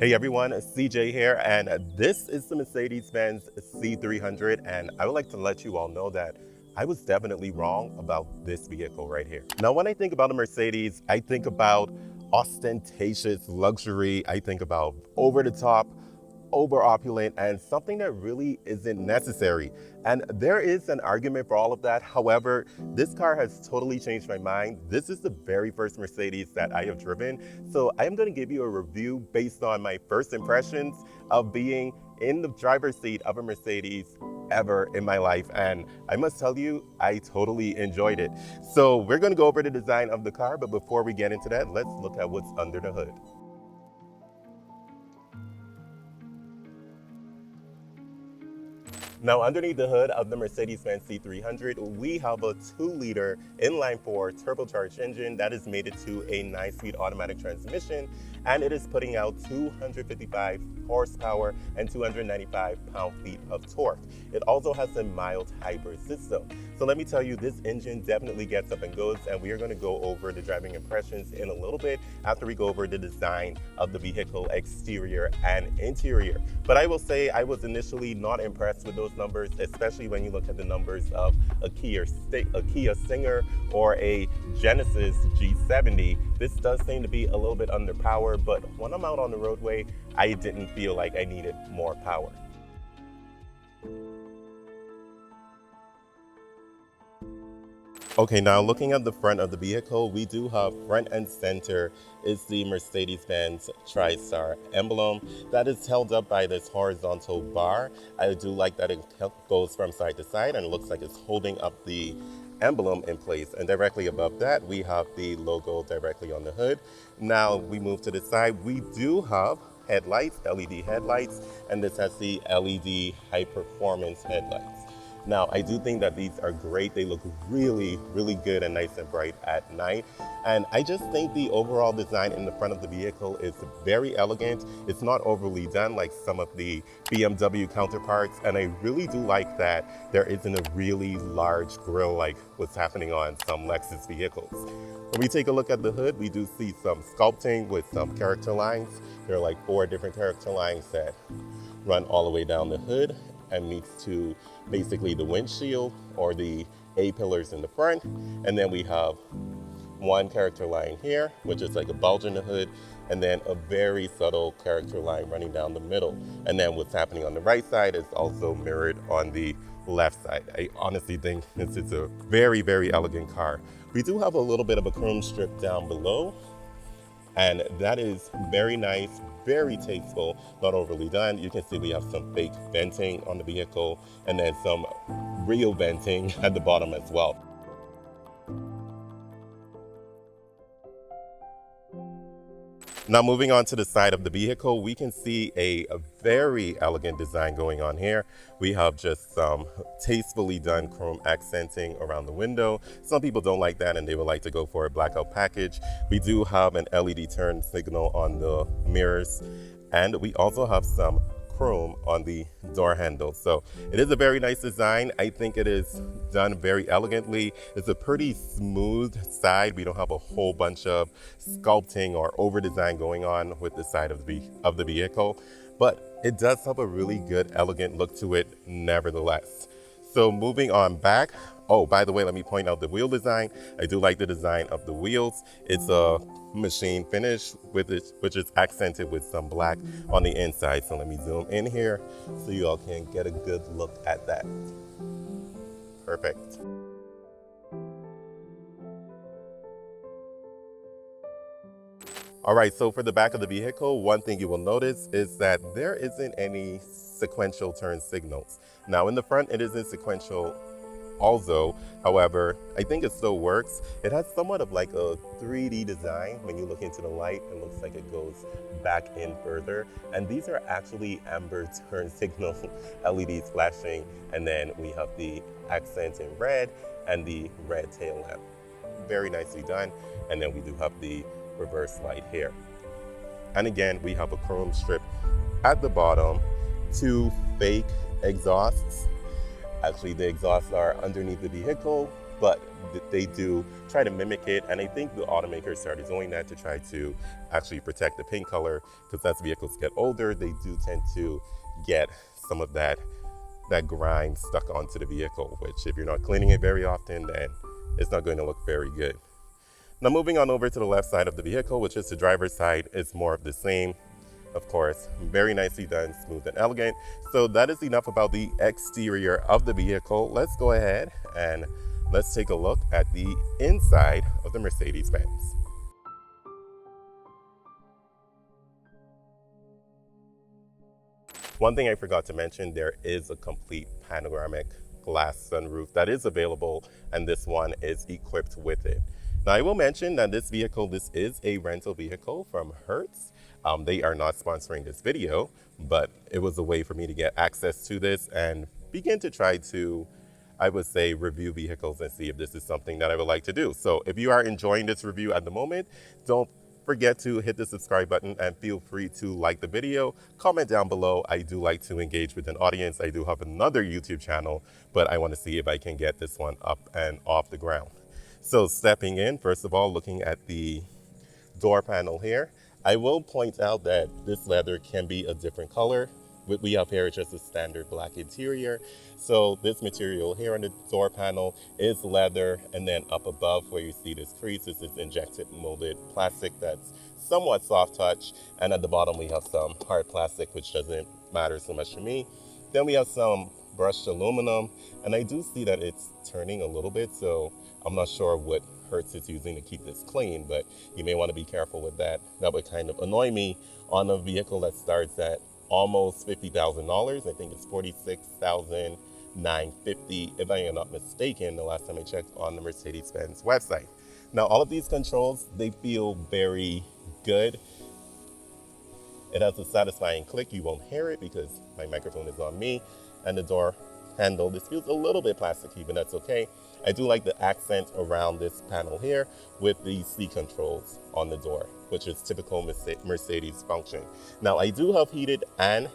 Hey everyone, CJ here, and this is the Mercedes-Benz C300, and I would like to let you all know that I was definitely wrong about this vehicle right here. Now, when I think about a Mercedes, I think about ostentatious luxury, I think about over the top, over opulent, and something that really isn't necessary. And there is an argument for all of that. However, this car has totally changed my mind. This is the very first Mercedes that I have driven. So I am going to give you a review based on my first impressions of being in the driver's seat of a Mercedes ever in my life. And I must tell you, I totally enjoyed it. So we're going to go over the design of the car. But before we get into that, let's look at what's under the hood. Now, underneath the hood of the Mercedes-Benz C300, we have a 2-liter inline-4 turbocharged engine that is mated to a 9-speed automatic transmission, and it is putting out 255 horsepower and 295 pound-feet of torque. It also has a mild hybrid system. So let me tell you, this engine definitely gets up and goes, and we are going to go over the driving impressions in a little bit after we go over the design of the vehicle exterior and interior. But I will say I was initially not impressed with those numbers, especially when you look at the numbers of a Kia Stinger or a Genesis G70. This does seem to be a little bit underpowered, but when I'm out on the roadway, I didn't feel like I needed more power. Okay, now looking at the front of the vehicle, we do have front and center is the Mercedes-Benz TriStar emblem that is held up by this horizontal bar. I do like that it goes from side to side and it looks like it's holding up the emblem in place. And directly above that, we have the logo directly on the hood. Now we move to the side, we do have headlights, LED headlights, and this has the LED high performance headlights. Now, I do think that these are great. They look really, really good and nice and bright at night. And I just think the overall design in the front of the vehicle is very elegant. It's not overly done like some of the BMW counterparts. And I really do like that there isn't a really large grille like what's happening on some Lexus vehicles. When we take a look at the hood, we do see some sculpting with some character lines. There are like 4 different character lines that run all the way down the hood and meets to basically the windshield or the A-pillars in the front. And then we have one character line here, which is like a bulge in the hood, and then a very subtle character line running down the middle. And then what's happening on the right side is also mirrored on the left side. I honestly think this is a very, very elegant car. We do have a little bit of a chrome strip down below, and that is very nice, very tasteful, not overly done. You can see we have some fake venting on the vehicle and then some real venting at the bottom as well. Now moving on to the side of the vehicle, we can see a very elegant design going on here. We have just some tastefully done chrome accenting around the window. Some people don't like that and they would like to go for a blackout package. We do have an LED turn signal on the mirrors, and we also have some chrome on the door handle. So it is a very nice design. I think it is done very elegantly. It's a pretty smooth side. We don't have a whole bunch of sculpting or over design going on with the side of the vehicle, but it does have a really good, elegant look to it nevertheless. So moving on back. Oh, by the way, let me point out the wheel design. I do like the design of the wheels. It's a machine finish with it, which is accented with some black on the inside. So let me zoom in here so you all can get a good look at that. Perfect. All right, so for the back of the vehicle, one thing you will notice is that there isn't any sequential turn signals. Now in the front, it isn't sequential also. However, I think it still works. It has somewhat of like a 3D design. When you look into the light, it looks like it goes back in further. And these are actually amber turn signal LEDs flashing. And then we have the accent in red and the red tail lamp. Very nicely done. And then we do have the reverse light here. And again, we have a chrome strip at the bottom, 2 fake exhausts. Actually, the exhausts are underneath the vehicle but they do try to mimic it. And I think the automakers started doing that to try to actually protect the paint color, because as vehicles get older, they do tend to get some of that grime stuck onto the vehicle, which if you're not cleaning it very often, then it's not going to look very good. Now moving on over to the left side of the vehicle, which is the driver's side, it's more of the same. Of course, very nicely done, smooth and elegant. So that is enough about the exterior of the vehicle. Let's go ahead and let's take a look at the inside of the Mercedes-Benz. One thing I forgot to mention, there is a complete panoramic glass sunroof that is available, and this one is equipped with it. Now I will mention that this vehicle, this is a rental vehicle from Hertz. They are not sponsoring this video, but it was a way for me to get access to this and begin to try to, I would say, review vehicles and see if this is something that I would like to do. So if you are enjoying this review at the moment, don't forget to hit the subscribe button and feel free to like the video, comment down below. I do like to engage with an audience. I do have another YouTube channel, but I want to see if I can get this one up and off the ground. So stepping in, first of all, looking at the door panel here, I will point out that this leather can be a different color. What we have here is just a standard black interior. So this material here on the door panel is leather, and then up above where you see this crease, this is injected molded plastic that's somewhat soft touch. And at the bottom we have some hard plastic, which doesn't matter so much to me. Then we have some brushed aluminum, and I do see that it's turning a little bit, so I'm not sure what Hertz is using to keep this clean, but you may want to be careful with that. That would kind of annoy me on a vehicle that starts at almost $50,000. I think it's $46,950, if I am not mistaken, the last time I checked on the Mercedes-Benz website. Now, all of these controls, they feel very good. It has a satisfying click. You won't hear it because my microphone is on me, and the door handle, this feels a little bit plasticky, but that's okay. I do like the accent around this panel here with the seat controls on the door, which is typical Mercedes function. Now I do have heated and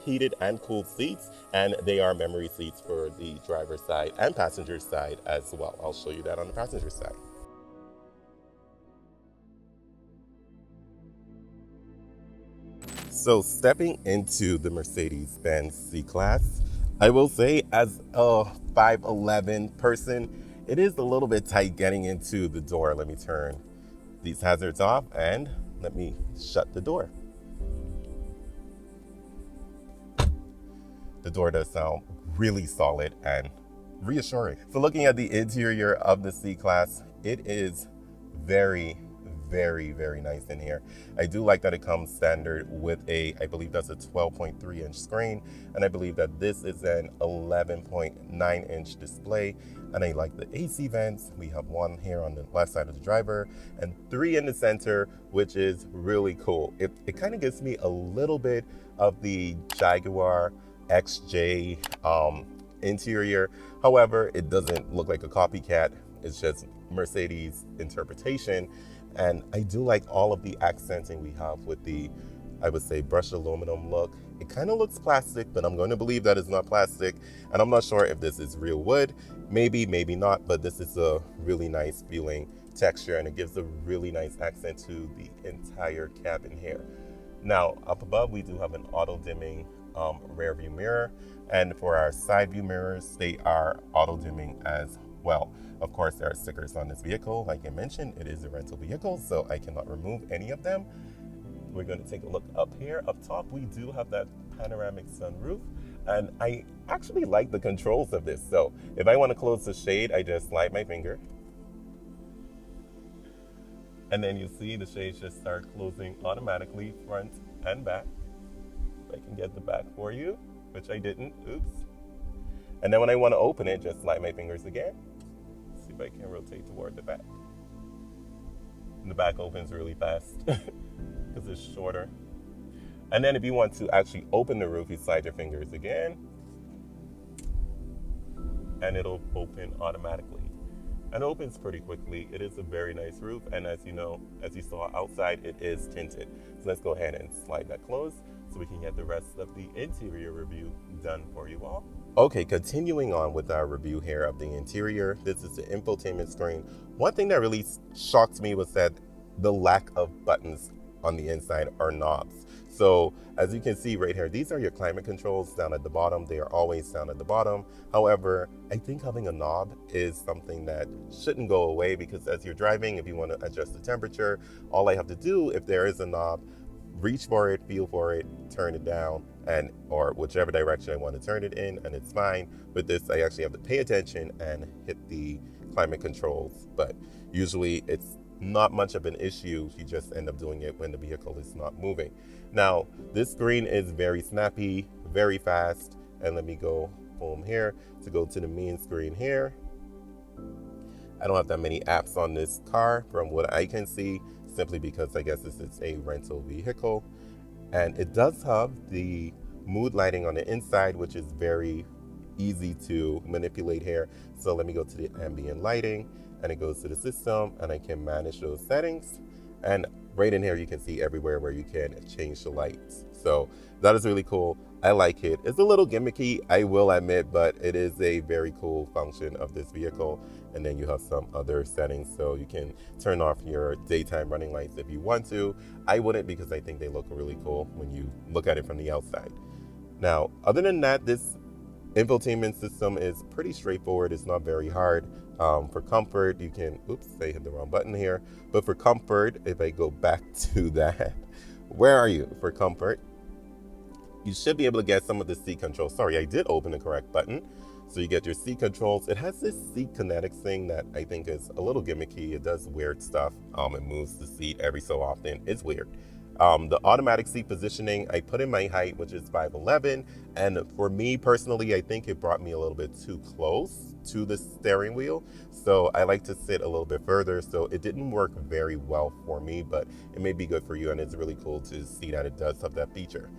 cooled seats, and they are memory seats for the driver's side and passenger side as well. I'll show you that on the passenger side. So stepping into the Mercedes-Benz C-Class, I will say as a 5'11" person, it is a little bit tight getting into the door. Let me turn these hazards off and let me shut the door. The door does sound really solid and reassuring. So looking at the interior of the C-Class, it is very, very nice in here. I do like that it comes standard with I believe that's a 12.3-inch screen, and I believe that this is an 11.9-inch display. And I like the AC vents. We have one here on the left side of the driver and 3 in the center, which is really cool. It kind of gives me a little bit of the Jaguar XJ interior. However, it doesn't look like a copycat. It's just Mercedes interpretation. And I do like all of the accenting we have with the, I would say, brushed aluminum look. It kind of looks plastic, but I'm going to believe that it's not plastic. And I'm not sure if this is real wood. Maybe, maybe not, but this is a really nice feeling texture, and it gives a really nice accent to the entire cabin here. Now, up above, we do have an auto-dimming rear view mirror. And for our side view mirrors, they are auto-dimming as well. Of course, there are stickers on this vehicle. Like I mentioned, it is a rental vehicle, so I cannot remove any of them. We're going to take a look up here. Up top, we do have that panoramic sunroof, and I actually like the controls of this. So if I want to close the shade, I just slide my finger, and then you see the shades just start closing automatically, front and back. If I can get the back for you, which I didn't, oops. And then when I want to open it, just slide my fingers again. See if I can rotate toward the back. And the back opens really fast because it's shorter. And then if you want to actually open the roof, you slide your fingers again, and it'll open automatically. And it opens pretty quickly. It is a very nice roof, and as you know, as you saw outside, it is tinted. So let's go ahead and slide that closed. so we can get the rest of the interior review done for you all. Okay, continuing on with our review here of the interior, this is the infotainment screen. One thing that really shocked me was that the lack of buttons on the inside are knobs. So as you can see right here, these are your climate controls down at the bottom. They are always down at the bottom. However, I think having a knob is something that shouldn't go away, because as you're driving, if you want to adjust the temperature, all I have to do, if there is a knob, reach for it, feel for it, turn it down, and or whichever direction I want to turn it in, and it's fine. With this, I actually have to pay attention and hit the climate controls, but usually it's not much of an issue. You just end up doing it when the vehicle is not moving. Now, this screen is very snappy, very fast, and let me go home here to go to the main screen here. I don't have that many apps on this car from what I can see, simply because I guess this is a rental vehicle. And it does have the mood lighting on the inside, which is very easy to manipulate here. So let me go to the ambient lighting, and it goes to the system, and I can manage those settings. And right in here, you can see everywhere where you can change the lights. So that is really cool. I like it. It's a little gimmicky, I will admit, but it is a very cool function of this vehicle. And then you have some other settings, so you can turn off your daytime running lights if you want to. I wouldn't, because I think they look really cool when you look at it from the outside. Now, other than that, this infotainment system is pretty straightforward. It's not very hard. For comfort, you can, oops, I hit the wrong button here. But for comfort, if I go back to that, where are you? For comfort, you should be able to get some of the seat controls. Sorry, I did open the correct button. So you get your seat controls. It has this seat kinetics thing that I think is a little gimmicky. It does weird stuff. It moves the seat every so often. It's weird. The automatic seat positioning, I put in my height, which is 5'11", and for me personally, I think it brought me a little bit too close to the steering wheel. So I like to sit a little bit further. So it didn't work very well for me, but it may be good for you, and it's really cool to see that it does have that feature.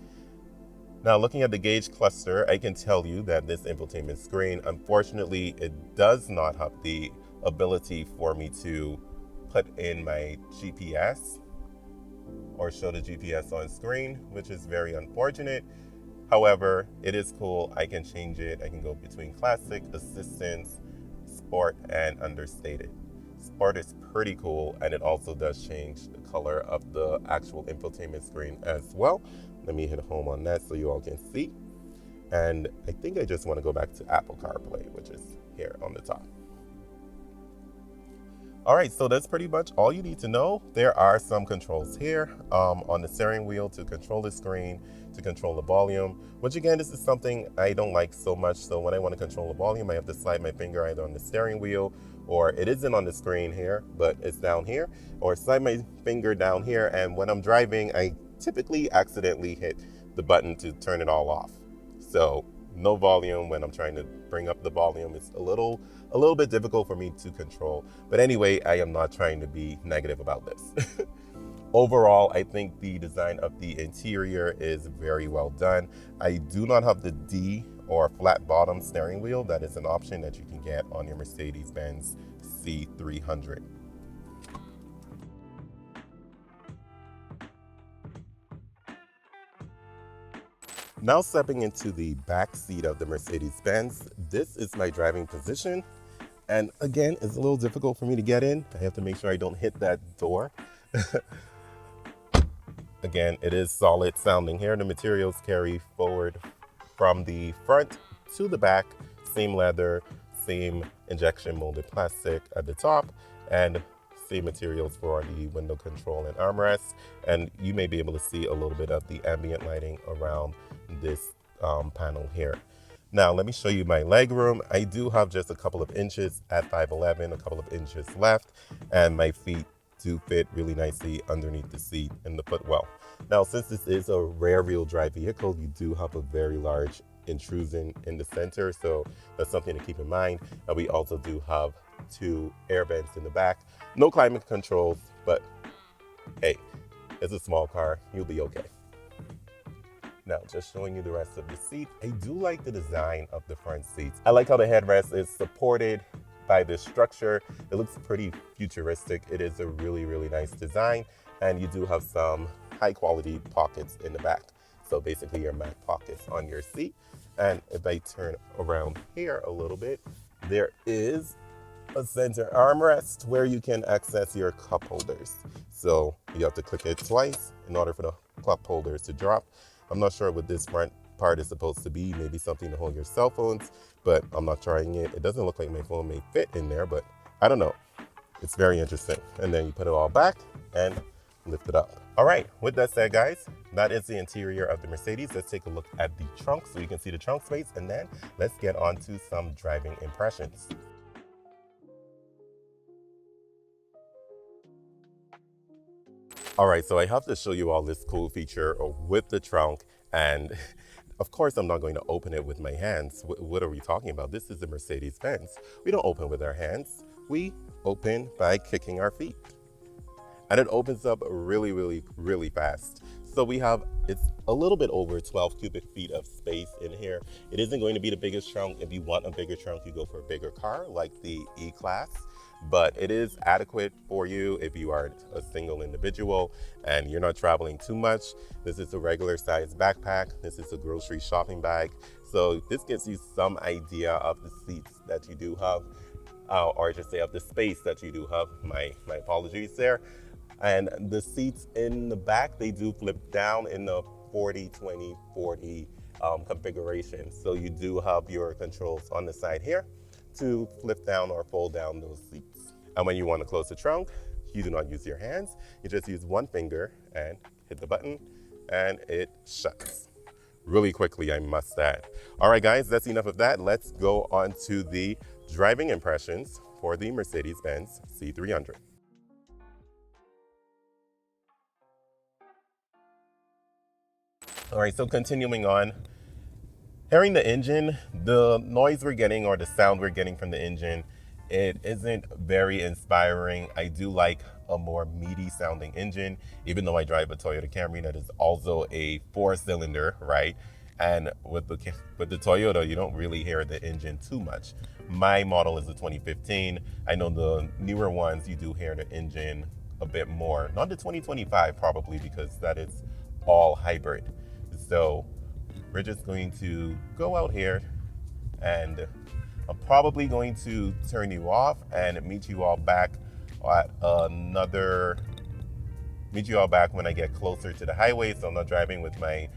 Now, looking at the gauge cluster, I can tell you that this infotainment screen, unfortunately, it does not have the ability for me to put in my GPS or show the GPS on screen, which is very unfortunate. However, it is cool. I can change it. I can go between classic, assistance, sport, and understated. Sport is pretty cool, and it also does change the color of the actual infotainment screen as well. Let me hit home on that so you all can see. And I think I just want to go back to Apple CarPlay, which is here on the top. All right, so that's pretty much all you need to know. There are some controls here on the steering wheel to control the screen, to control the volume, which again, this is something I don't like so much. So when I want to control the volume, I have to slide my finger either on the steering wheel, or it isn't on the screen here, but it's down here, or slide my finger down here. And when I'm driving, I typically accidentally hit the button to turn it all off. So no volume when I'm trying to bring up the volume. It's a little bit difficult for me to control. But anyway, I am not trying to be negative about this. Overall, I think the design of the interior is very well done. I do not have the D or flat bottom steering wheel. That is an option that you can get on your Mercedes-Benz C300. Now stepping into the back seat of the Mercedes-Benz, this is my driving position. And again, it's a little difficult for me to get in. I have to make sure I don't hit that door. Again, it is solid sounding here. The materials carry forward from the front to the back, same leather, same injection molded plastic at the top, and same materials for the window control and armrest. And you may be able to see a little bit of the ambient lighting around this panel here. Now, let me show you my leg room. I do have just a couple of inches at 5'11", a couple of inches left, and my feet do fit really nicely underneath the seat and the footwell. Now, since this is a rear-wheel drive vehicle, you do have a very large intrusion in the center, so that's something to keep in mind. And we also do have 2 air vents in the back. No climate controls, but hey, it's a small car, you'll be okay. Now, just showing you the rest of the seat. I do like the design of the front seats. I like how the headrest is supported by this structure. It looks pretty futuristic. It is a really, really nice design. And you do have some high quality pockets in the back. So basically your back pockets on your seat. And if I turn around here a little bit, there is a center armrest where you can access your cup holders. So you have to click it twice in order for the cup holders to drop. I'm not sure what this front part is supposed to be, maybe something to hold your cell phones, but I'm not trying it. It doesn't look like my phone may fit in there, but I don't know. It's very interesting. And then you put it all back and lift it up. All right, with that said, guys, that is the interior of the Mercedes. Let's take a look at the trunk so you can see the trunk space, and then let's get on to some driving impressions. All right, so I have to show you all this cool feature with the trunk, and of course I'm not going to open it with my hands. What are we talking about? This is the Mercedes-Benz. We don't open with our hands. We open by kicking our feet. And it opens up really, really, really fast. So it's a little bit over 12 cubic feet of space in here. It isn't going to be the biggest trunk. If you want a bigger trunk, you go for a bigger car like the E-Class. But it is adequate for you if you are a single individual and you're not traveling too much. This is a regular size backpack. This is a grocery shopping bag. So this gives you some idea of the seats that you do have, or I should say of the space that you do have. My apologies there. And the seats in the back, they do flip down in the 40-20-40 configuration. So you do have your controls on the side here to flip down or fold down those seats. And when you want to close the trunk, you do not use your hands. You just use one finger and hit the button and it shuts. Really quickly, I must add. All right, guys, that's enough of that. Let's go on to the driving impressions for the Mercedes-Benz C300. All right, so continuing on, hearing the engine, the noise we're getting or the sound we're getting from the engine, it isn't very inspiring. I do like a more meaty sounding engine, even though I drive a Toyota Camry that is also a 4-cylinder, right? And with the Toyota, you don't really hear the engine too much. My model is a 2015. I know the newer ones, you do hear the engine a bit more. Not the 2025 probably, because that is all hybrid. So we're just going to go out here and I'm probably going to turn you off and meet you all back when I get closer to the highway, so I'm not driving with my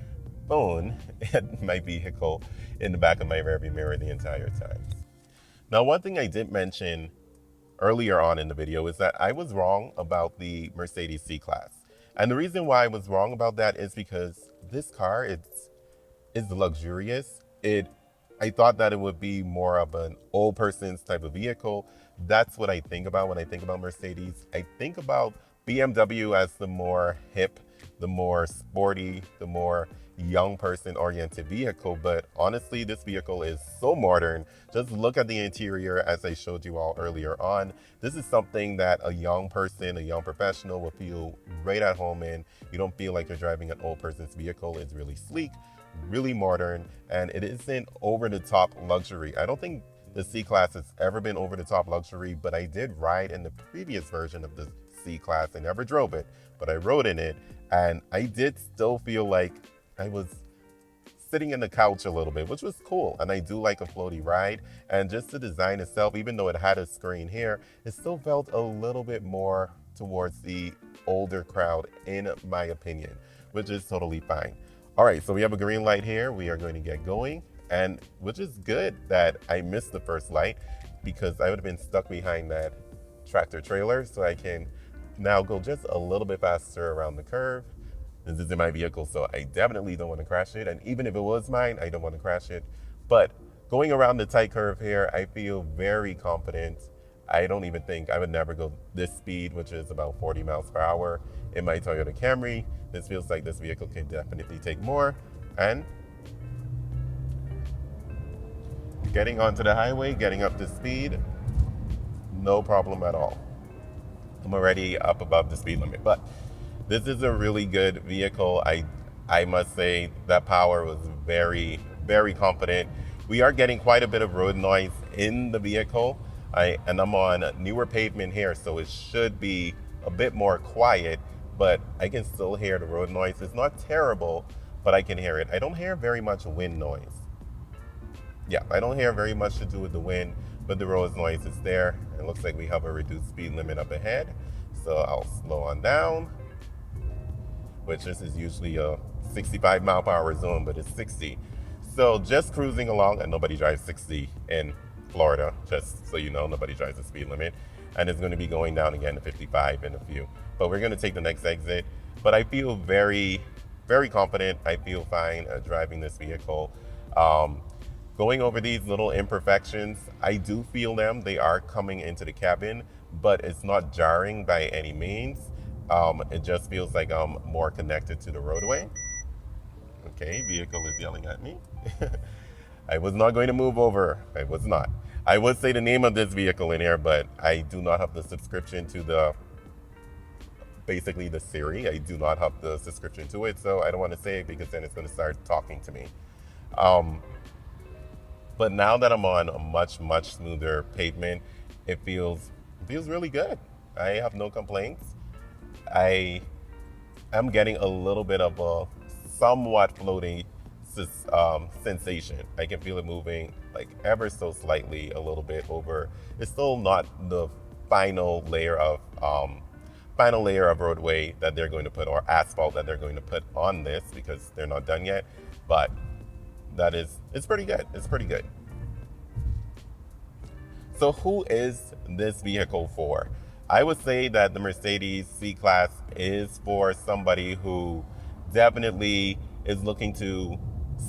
phone and my vehicle in the back of my rearview mirror the entire time. Now, one thing I did mention earlier on in the video is that I was wrong about the Mercedes C-Class. And the reason why I was wrong about that is because this car is luxurious. I thought that it would be more of an old person's type of vehicle. That's what I think about when I think about Mercedes. I think about BMW as the more hip, the more sporty, the more young person oriented vehicle. But honestly, this vehicle is so modern. Just look at the interior as I showed you all earlier on. This is something that a young person, a young professional will feel right at home in. You don't feel like you're driving an old person's vehicle. It's really sleek, really modern, and it isn't over the top luxury. I don't think the C-Class has ever been over the top luxury, but I did ride in the previous version of the C-Class. I never drove it, but I rode in it, and I did still feel like I was sitting in the couch a little bit, which was cool. And I do like a floaty ride. And just the design itself, even though it had a screen here, it still felt a little bit more towards the older crowd, in my opinion, which is totally fine. All right, so we have a green light here. We are going to get going, and which is good that I missed the first light, because I would have been stuck behind that tractor trailer. So I can now go just a little bit faster around the curve. This isn't my vehicle, so I definitely don't want to crash it. And even if it was mine, I don't want to crash it. But going around the tight curve here, I feel very confident. I don't even think I would never go this speed, which is about 40 miles per hour in my Toyota Camry. This feels like this vehicle can definitely take more. And getting onto the highway, getting up to speed, no problem at all. I'm already up above the speed limit, but this is a really good vehicle. I must say that power was very, very confident. We are getting quite a bit of road noise in the vehicle. And I'm on newer pavement here, so it should be a bit more quiet, but I can still hear the road noise. It's not terrible, but I can hear it. I don't hear very much wind noise. Yeah, I don't hear very much to do with the wind, but the road noise is there. It looks like we have a reduced speed limit up ahead. So I'll slow on down, which this is usually a 65-mile-per-hour zone, but it's 60. So just cruising along, and nobody drives 60 in Florida, just so you know, nobody drives the speed limit. And it's going to be going down again to 55 in a few. But we're going to take the next exit. But I feel very, very confident. I feel fine driving this vehicle. Going over these little imperfections, I do feel them. They are coming into the cabin, but it's not jarring by any means. It just feels like I'm more connected to the roadway. Okay, vehicle is yelling at me. I was not going to move over. I was not. I would say the name of this vehicle in here, but I do not have the subscription to basically the Siri. I do not have the subscription to it, so I don't want to say it because then it's going to start talking to me. But now that I'm on a much, much smoother pavement, it feels really good. I have no complaints. I am getting a little bit of a somewhat floating sensation. I can feel it moving like ever so slightly a little bit over. It's still not the final layer of roadway that they're going to put, or asphalt that they're going to put on this, because they're not done yet. But it's pretty good. It's pretty good. So who is this vehicle for? I would say that the Mercedes C-Class is for somebody who definitely is looking to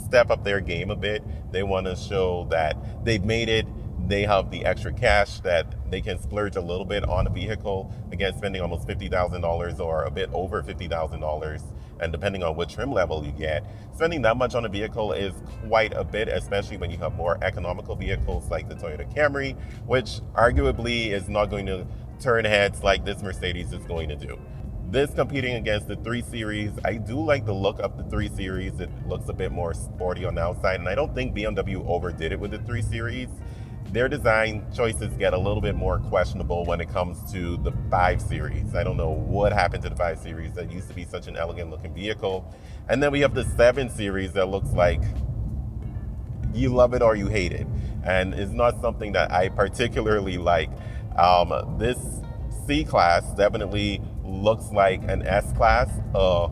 step up their game a bit. They want to show that they've made it. They have the extra cash that they can splurge a little bit on a vehicle, again, spending almost $50,000 or a bit over $50,000. And depending on what trim level you get, spending that much on a vehicle is quite a bit, especially when you have more economical vehicles like the Toyota Camry, which arguably is not going to turn heads like this Mercedes is going to do. This competing against the 3 Series, I do like the look of the 3 Series. It looks a bit more sporty on the outside, and I don't think BMW overdid it with the 3 Series. Their design choices get a little bit more questionable when it comes to the 5 Series. I don't know what happened to the 5 Series. That used to be such an elegant looking vehicle. And then we have the 7 Series that looks like you love it or you hate it. And it's not something that I particularly like. This C-Class definitely looks like an S-Class, a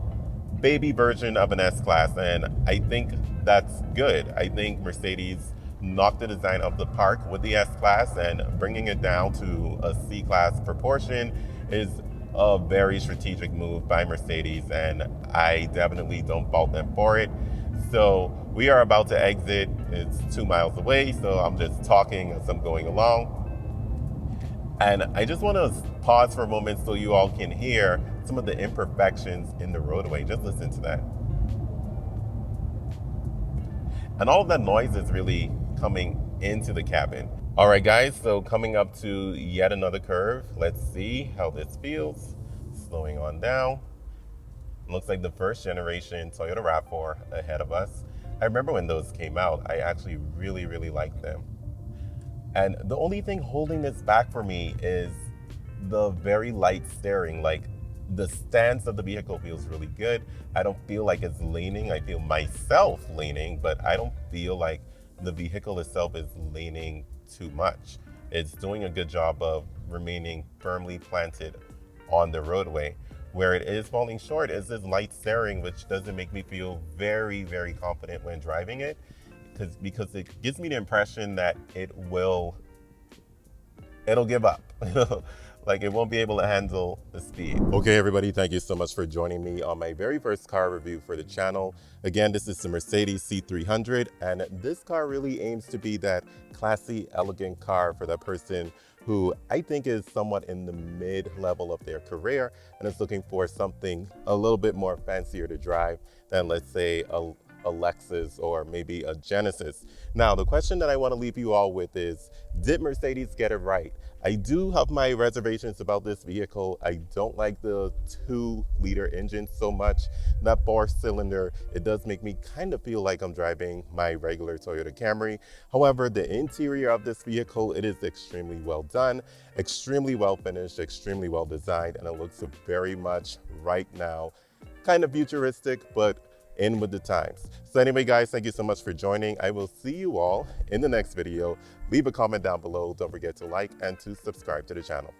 baby version of an S-Class. And I think that's good. I think Mercedes knocked the design of the park with the S-Class, and bringing it down to a C-Class proportion is a very strategic move by Mercedes, and I definitely don't fault them for it. So we are about to exit. It's 2 miles away, so I'm just talking as I'm going along. And I just want to pause for a moment so you all can hear some of the imperfections in the roadway. Just listen to that. And all of that noise is really coming into the cabin. All right, guys, so coming up to yet another curve. Let's see how this feels. Slowing on down. Looks like the first generation Toyota RAV4 ahead of us. I remember when those came out, I actually really, really liked them. And the only thing holding this back for me is the very light steering. Like, the stance of the vehicle feels really good. I don't feel like it's leaning. I feel myself leaning, but I don't feel like the vehicle itself is leaning too much. It's doing a good job of remaining firmly planted on the roadway. Where it is falling short is this light steering, which doesn't make me feel very, very confident when driving it, because it gives me the impression that it'll give up. Like, it won't be able to handle the speed. Okay, everybody, thank you so much for joining me on my very first car review for the channel. Again, this is the Mercedes C300, and this car really aims to be that classy, elegant car for that person who I think is somewhat in the mid-level of their career and is looking for something a little bit more fancier to drive than, let's say, a Lexus or maybe a Genesis. Now, the question that I want to leave you all with is, did Mercedes get it right? I do have my reservations about this vehicle. I don't like the 2-liter engine so much. That 4-cylinder, it does make me kind of feel like I'm driving my regular Toyota Camry. However, the interior of this vehicle, it is extremely well done, extremely well finished, extremely well designed, and it looks very much right now, kind of futuristic, but in with the times. So anyway, guys, thank you so much for joining. I will see you all in the next video. Leave a comment down below. Don't forget to like and to subscribe to the channel.